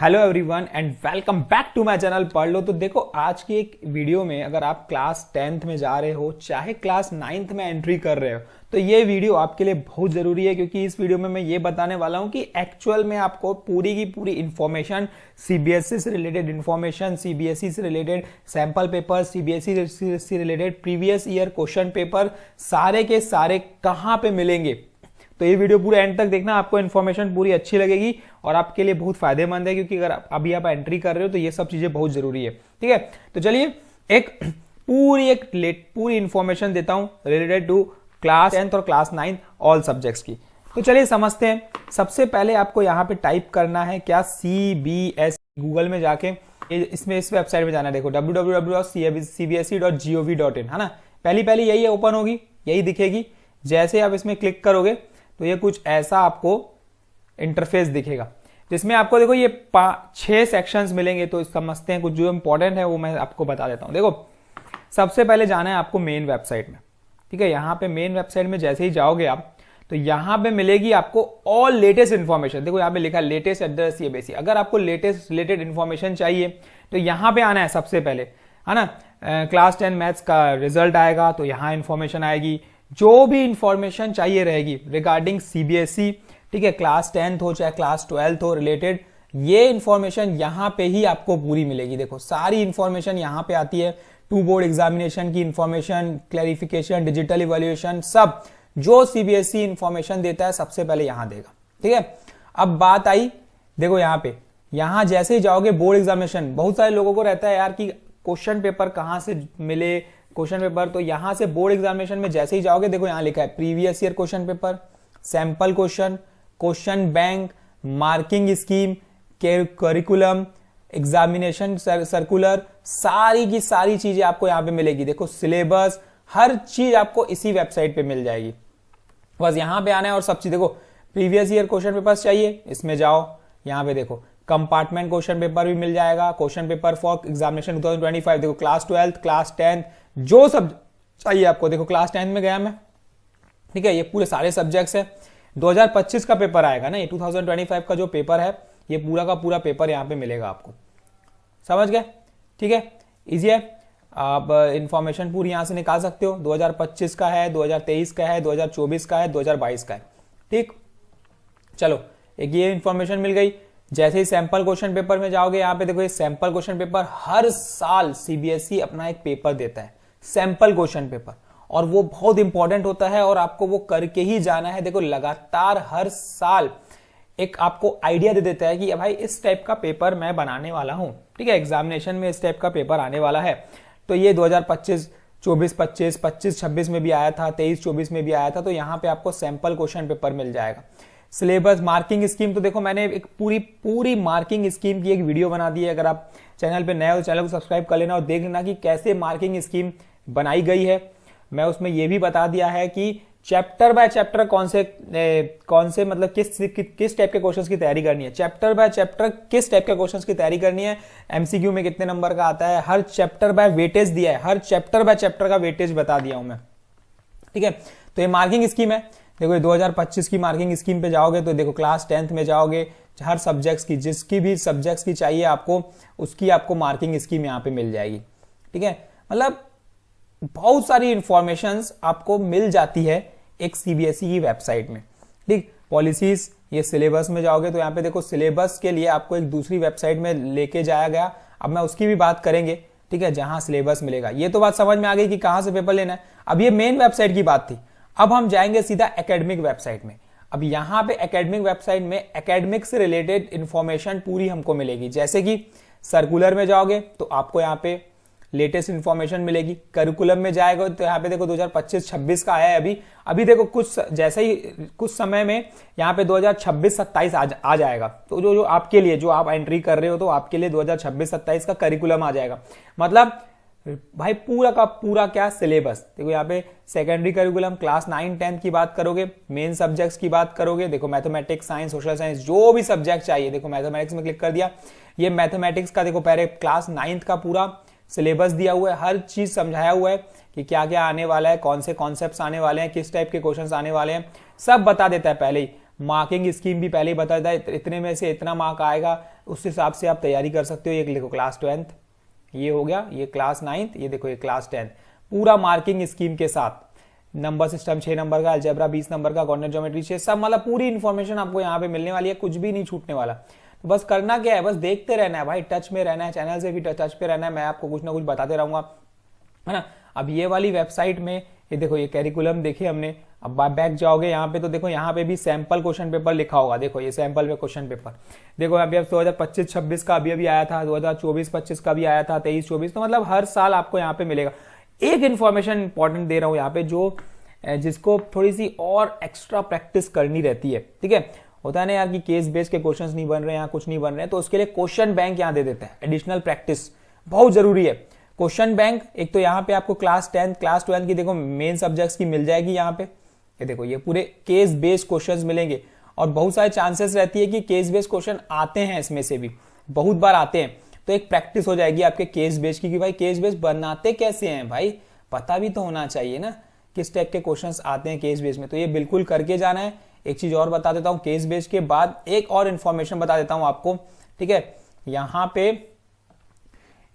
Hello everyone and welcome back to my channel पढ़ लो। तो देखो आज की एक वीडियो में अगर आप क्लास 10th में जा रहे हो चाहे क्लास 9th में एंट्री कर रहे हो तो ये वीडियो आपके लिए बहुत जरूरी है, क्योंकि इस वीडियो में मैं ये बताने वाला हूं कि एक्चुअल में आपको पूरी की पूरी इंफॉर्मेशन, सीबीएसई से रिलेटेड इंफॉर्मेशन, सीबीएसई से रिलेटेड सैंपल पेपर, सीबीएसई से related previous year question paper सारे के सारे कहां पे मिलेंगे। तो ये वीडियो पूरे एंड तक देखना, आपको इन्फॉर्मेशन पूरी अच्छी लगेगी और आपके लिए बहुत फायदेमंद है, क्योंकि अगर अभी आप एंट्री कर रहे हो तो ये सब चीजें बहुत जरूरी है। ठीक है, तो चलिए पूरी इंफॉर्मेशन देता हूं रिलेटेड टू क्लास 10th और क्लास 9 ऑल सब्जेक्ट्स की। तो चलिए समझते हैं। सबसे पहले आपको यहाँ पे टाइप करना है क्या, CBSE। गूगल में जाके इस वेबसाइट में जाना है, देखो www.cbse.gov.in है ना। पहली यही ओपन होगी, यही दिखेगी। जैसे आप इसमें क्लिक करोगे तो ये कुछ ऐसा आपको इंटरफेस दिखेगा, जिसमें आपको देखो ये 6 सेक्शंस मिलेंगे। तो समझते हैं, कुछ जो इंपॉर्टेंट है वो मैं आपको बता देता हूं। देखो सबसे पहले जाना है आपको मेन वेबसाइट में। ठीक है, यहाँ पे मेन वेबसाइट में जैसे ही जाओगे आप तो यहाँ पे मिलेगी आपको ऑल लेटेस्ट इन्फॉर्मेशन। देखो यहाँ पे लिखा लेटेस्ट एट सीबीएसई। अगर आपको लेटेस्ट रिलेटेड इन्फॉर्मेशन चाहिए तो यहाँ पे आना है सबसे पहले, है ना। क्लास 10 मैथ्स का रिजल्ट आएगा तो यहाँ इंफॉर्मेशन आएगी, जो भी इंफॉर्मेशन चाहिए रहेगी रिगार्डिंग सीबीएसई। ठीक है, क्लास 10th हो चाहे क्लास 12th हो रिलेटेड, ये इंफॉर्मेशन यहाँ पे ही आपको पूरी मिलेगी। देखो सारी इंफॉर्मेशन यहाँ पे आती है, टू बोर्ड एग्जामिनेशन की इंफॉर्मेशन, क्लैरिफिकेशन, डिजिटल इवैल्यूएशन, सब जो सीबीएसई इंफॉर्मेशन देता है सबसे पहले यहाँ देगा। ठीक है, अब बात आई, देखो यहाँ पे, यहाँ जैसे ही जाओगे बोर्ड एग्जामिनेशन, बहुत सारे लोगों को रहता है यार कि क्वेश्चन पेपर कहाँ से मिले, क्वेश्चन पेपर। तो यहां से बोर्ड एग्जामिनेशन में जैसे ही जाओगे, देखो यहां लिखा है previous year question paper, sample question, question bank, marking scheme, curriculum, examination circular, सारी की सारी चीजें आपको यहां पे मिलेगी। देखो सिलेबस, हर चीज आपको इसी वेबसाइट पे मिल जाएगी। बस यहां पे आना है और सब चीज देखो। प्रीवियस ईयर क्वेश्चन पेपर्स चाहिए, इसमें जाओ, यहां पे देखो कंपार्टमेंट क्वेश्चन पेपर भी मिल जाएगा, क्वेश्चन पेपर फॉर एग्जामिनेशन 2025। देखो क्लास 12th, क्लास 10th, जो सब चाहिए आपको। देखो क्लास 10 में गया मैं, ठीक है, ये पूरे सारे सब्जेक्ट्स है। 2025 का पेपर आएगा ना, ये 2025 का जो पेपर है, ये पूरा का पूरा पेपर यहाँ पे मिलेगा आपको। समझ गए? ठीक है, इजी है। आप इंफॉर्मेशन पूरी यहां से निकाल सकते हो। 2025 का है, 2023 का है, 2024 का है, 2022 का है। ठीक, चलो एक ये इंफॉर्मेशन मिल गई। जैसे ही सैंपल क्वेश्चन पेपर में जाओगे, यहाँ पे देखो ये सैंपल क्वेश्चन पेपर, हर साल सीबीएसई अपना एक पेपर देता है, सैंपल क्वेश्चन पेपर, और वो बहुत इंपॉर्टेंट होता है और आपको वो करके ही जाना है। देखो लगातार हर साल एक आपको आइडिया दे देता है कि भाई इस टाइप का पेपर मैं बनाने वाला हूं। ठीक है, एग्जामिनेशन में इस टाइप का पेपर आने वाला है। तो ये 2025, 24-25, 25-26 में भी आया था, 23-24 में भी आया था। तो यहाँ पे आपको सैंपल क्वेश्चन पेपर मिल जाएगा। सिलेबस, मार्किंग स्कीम, तो देखो मैंने एक पूरी मार्किंग स्कीम की एक वीडियो बना दी है। अगर आप चैनल पे नए हो तो चैनल को सब्सक्राइब कर लेना और देख लेना कि कैसे मार्किंग स्कीम बनाई गई है। मैं उसमें ये भी बता दिया है कि चैप्टर बाय चैप्टर कौन से मतलब किस टाइप के क्वेश्चंस की तैयारी करनी है, चैप्टर बाय चैप्टर किस टाइप के क्वेश्चंस की तैयारी करनी है, एमसीक्यू में कितने नंबर का आता है, हर चैप्टर बाय वेटेज दिया है, हर चैप्टर बाय चैप्टर का वेटेज बता दिया हूं मैं। ठीक है, तो ये मार्किंग स्कीम है। देखो 2025 की मार्किंग स्कीम पे जाओगे तो देखो क्लास 10th में जाओगे, हर सब्जेक्ट्स की, जिसकी भी सब्जेक्ट्स की चाहिए आपको, उसकी आपको मार्किंग स्कीम यहाँ पे मिल जाएगी। ठीक है, मतलब बहुत सारी इंफॉर्मेशंस आपको मिल जाती है एक सीबीएसई की वेबसाइट में। ठीक, पॉलिसीज, ये सिलेबस में जाओगे तो यहाँ पे देखो सिलेबस के लिए आपको एक दूसरी वेबसाइट में लेके जाया गया। अब मैं उसकी भी बात करेंगे, ठीक है, जहां सिलेबस मिलेगा। ये तो बात समझ में आ गई कि कहां से पेपर लेना है। अब ये मेन वेबसाइट की बात थी, अब हम जाएंगे सीधा एकेडमिक वेबसाइट में। अब यहां पे एकेडमिक वेबसाइट में एकेडमिक से रिलेटेड इंफॉर्मेशन पूरी हमको मिलेगी। जैसे कि सर्कुलर में जाओगे तो आपको यहाँ पे लेटेस्ट इंफॉर्मेशन मिलेगी। करिकुलम में जाएगा तो यहाँ पे देखो 2025-26 का है अभी देखो कुछ जैसे ही कुछ समय में यहाँ पे 2026-27 आ जाएगा। तो जो आपके लिए, जो आप एंट्री कर रहे हो तो आपके लिए 2026-27 का करिकुलम आ जाएगा। मतलब भाई पूरा का पूरा क्या सिलेबस। देखो यहाँ पे सेकेंडरी करिकुलम, क्लास 9-10 की बात करोगे, मेन सब्जेक्ट्स की बात करोगे, देखो मैथमेटिक्स, साइंस, सोशल साइंस, जो भी सब्जेक्ट चाहिए। देखो मैथमेटिक्स में क्लिक कर दिया, ये मैथमेटिक्स का देखो पहले क्लास 9th का पूरा सिलेबस दिया हुआ है, हर चीज समझाया हुआ है कि क्या क्या आने वाला है, कौन से कॉन्सेप्ट्स आने वाले हैं, किस टाइप के क्वेश्चंस आने वाले हैं, सब बता देता है पहले ही। मार्किंग स्कीम भी पहले ही बता देता है, इतने में से इतना मार्क आएगा, उस हिसाब से आप तैयारी कर सकते हो। ये लिखो क्लास 12th, ये हो गया, ये क्लास 9th, ये देखो ये क्लास 10th, पूरा मार्किंग स्कीम के साथ। नंबर सिस्टम 6 नंबर का, अलजेब्रा 20 नंबर का, कोऑर्डिनेट ज्योमेट्री 6, सब मतलब पूरी इंफॉर्मेशन आपको यहाँ पे मिलने वाली है, कुछ भी नहीं छूटने वाला। तो बस करना क्या है, बस देखते रहना है भाई, टच में रहना है, चैनल से भी टच पे रहना है, मैं आपको कुछ ना कुछ बताते रहूंगा, है ना। अब ये वाली वेबसाइट में ये देखो ये कैरिकुलम देखे हमने। अब बैक जाओगे यहाँ पे तो देखो यहाँ पे भी सैंपल क्वेश्चन पेपर लिखा होगा, देखो ये सैंपल पे क्वेश्चन पेपर देखो। अभी अब 2025-26 का अभी आया था, 2024-25 का भी आया था, 23-24, तो मतलब हर साल आपको यहाँ पे मिलेगा। एक इन्फॉर्मेशन इंपॉर्टेंट दे रहा हूँ यहाँ पे, जो जिसको थोड़ी सी और एक्स्ट्रा प्रैक्टिस करनी रहती है, ठीक है। होता है ना यार कि केस बेस के क्वेश्चंस नहीं बन रहे हैं, कुछ नहीं बन रहे हैं, तो उसके लिए क्वेश्चन बैंक यहाँ दे देते हैं। एडिशनल प्रैक्टिस बहुत जरूरी है। क्वेश्चन बैंक एक तो यहाँ पे आपको क्लास 10 क्लास 12 की देखो मेन सब्जेक्ट्स की मिल जाएगी यहाँ पे, ये देखो ये पूरे केस बेस्ड क्वेश्चंस मिलेंगे, और बहुत सारे चांसेस रहती है कि केस बेस्ड क्वेश्चन आते हैं, इसमें से भी बहुत बार आते हैं। तो एक प्रैक्टिस हो जाएगी आपके केस बेस्ड की, कि भाई केस बेस्ड बनाते कैसे हैं भाई, पता भी तो होना चाहिए ना किस टाइप के क्वेश्चंस आते हैं केस बेस्ड में। तो ये बिल्कुल करके जाना है। एक चीज और बता देता हूं, केस बेस्ड के बाद एक और इन्फॉर्मेशन बता देता हूं आपको, ठीक है। यहाँ पे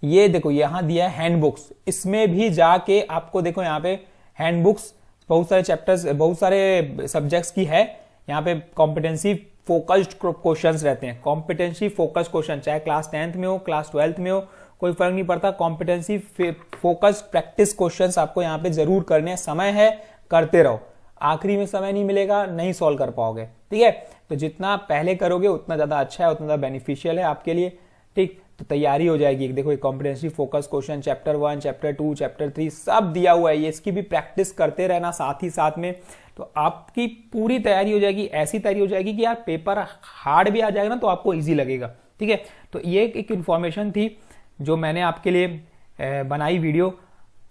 ये देखो यहाँ दिया है हैंडबुक्स, इसमें भी जाके आपको देखो यहाँ पे हैंडबुक्स बहुत सारे चैप्टर्स बहुत सारे सब्जेक्ट्स की है। यहाँ पे कॉम्पिटेंसी फोकस्ड क्वेश्चंस रहते हैं, कॉम्पिटेंसी फोकस्ड क्वेश्चन, चाहे क्लास 10th में हो क्लास 12th में हो कोई फर्क नहीं पड़ता। कॉम्पिटेंसी फोकस्ड प्रैक्टिस क्वेश्चंस आपको यहाँ पे जरूर करने हैं, समय है करते रहो, आखिरी में समय नहीं मिलेगा नहीं सॉल्व कर पाओगे, ठीक है। तो जितना पहले करोगे उतना ज्यादा अच्छा है, उतना ज्यादा बेनिफिशियल है आपके लिए, ठीक। तो तैयारी हो जाएगी। देखो ये competency focus question chapter 1 chapter 2 chapter 3 सब दिया हुआ है, ये इसकी भी प्रैक्टिस करते रहना साथ ही साथ में, तो आपकी पूरी तैयारी हो जाएगी। ऐसी तैयारी हो जाएगी कि यार पेपर हार्ड भी आ जाएगा ना तो आपको इजी लगेगा, ठीक है। तो ये एक इन्फॉर्मेशन थी जो मैंने आपके लिए बनाई वीडियो,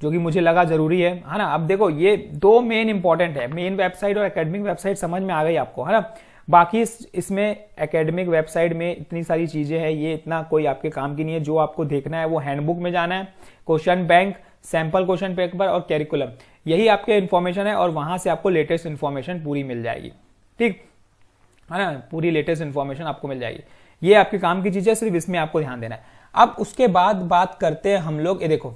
जो कि मुझे लगा जरूरी है ना। अब देखो ये दो मेन इंपॉर्टेंट है, मेन वेबसाइट और एकेडमिक वेबसाइट समझ में आ गई आपको, है ना। बाकी इसमें एकेडमिक वेबसाइट में इतनी सारी चीजें हैं, ये इतना कोई आपके काम की नहीं है। जो आपको देखना है वो हैंडबुक में जाना है, question bank, sample question paper और कैरिकुलम, यही आपके इन्फॉर्मेशन है, और वहां से आपको लेटेस्ट इन्फॉर्मेशन पूरी मिल जाएगी, ठीक है ना। पूरी लेटेस्ट इन्फॉर्मेशन आपको मिल जाएगी, ये आपके काम की चीज है, सिर्फ इसमें आपको ध्यान देना है। अब उसके बाद बात करते हैं हम लोग, ये देखो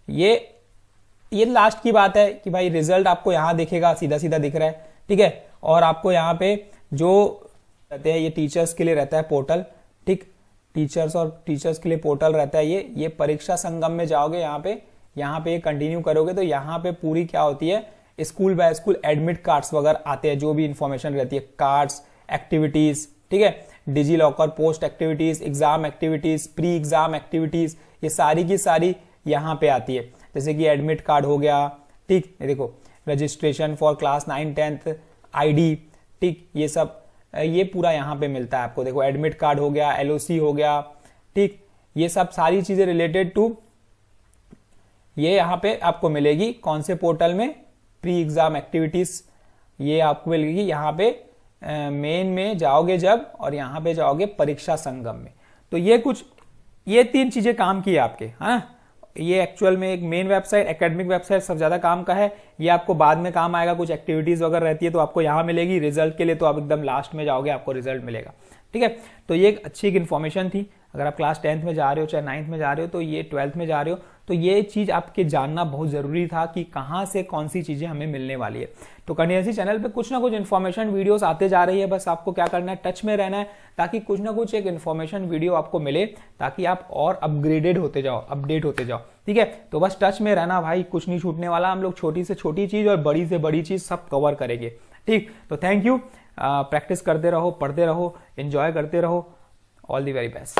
ये लास्ट की बात है कि भाई रिजल्ट आपको यहां दिखेगा, सीधा सीधा दिख रहा है, ठीक है। और आपको यहाँ पे जो रहते हैं ये टीचर्स के लिए रहता है पोर्टल, ठीक। टीचर्स के लिए पोर्टल रहता है ये परीक्षा संगम में जाओगे, यहाँ पे कंटिन्यू करोगे तो यहाँ पे पूरी क्या होती है, school by school admit cards वगैरह आते हैं, जो भी इंफॉर्मेशन रहती है, कार्ड्स, एक्टिविटीज, ठीक है, DigiLocker, post activities, exam activities, pre exam activities, ये सारी की सारी यहाँ पे आती है। जैसे कि एडमिट कार्ड हो गया, ठीक, देखो registration for class 9 10th ID, ठीक, ये सब ये पूरा यहाँ पे मिलता है आपको। देखो एडमिट कार्ड हो गया, एलओसी हो गया, ठीक, ये सब सारी चीजें रिलेटेड टू ये यहाँ पे आपको मिलेगी। कौन से पोर्टल में, प्री एग्जाम एक्टिविटीज, ये आपको मिलेगी यहाँ पे मेन में जाओगे जब, और यहाँ पे जाओगे परीक्षा संगम में। तो ये 3 चीजें काम की है आपके, हाँ। ये एक्चुअल में एक मेन वेबसाइट, एकेडमिक वेबसाइट सब ज्यादा काम का है, ये आपको बाद में काम आएगा, कुछ एक्टिविटीज वगैरह रहती है तो आपको यहाँ मिलेगी। रिजल्ट के लिए तो आप एकदम लास्ट में जाओगे, आपको रिजल्ट मिलेगा, ठीक है। तो ये एक अच्छी इन्फॉर्मेशन थी। अगर आप क्लास 10th में जा रहे हो, चाहे 9th में जा रहे हो, तो ये 12th में जा रहे हो, तो ये चीज आपके जानना बहुत जरूरी था कि कहाँ से कौन सी चीजें हमें मिलने वाली है। तो कंटिन्यूअसली चैनल पे कुछ ना कुछ इन्फॉर्मेशन वीडियोस आते जा रही है, बस आपको क्या करना है, टच में रहना है, ताकि कुछ ना कुछ एक इन्फॉर्मेशन वीडियो आपको मिले, ताकि आप और अपग्रेडेड होते जाओ, अपडेट होते जाओ, ठीक है। तो बस टच में रहना भाई, कुछ नहीं छूटने वाला। हम लोग छोटी से छोटी चीज और बड़ी से बड़ी चीज सब कवर करेंगे, ठीक। तो थैंक यू, प्रैक्टिस करते रहो, पढ़ते रहो, एंजॉय करते रहो, ऑल द वेरी बेस्ट।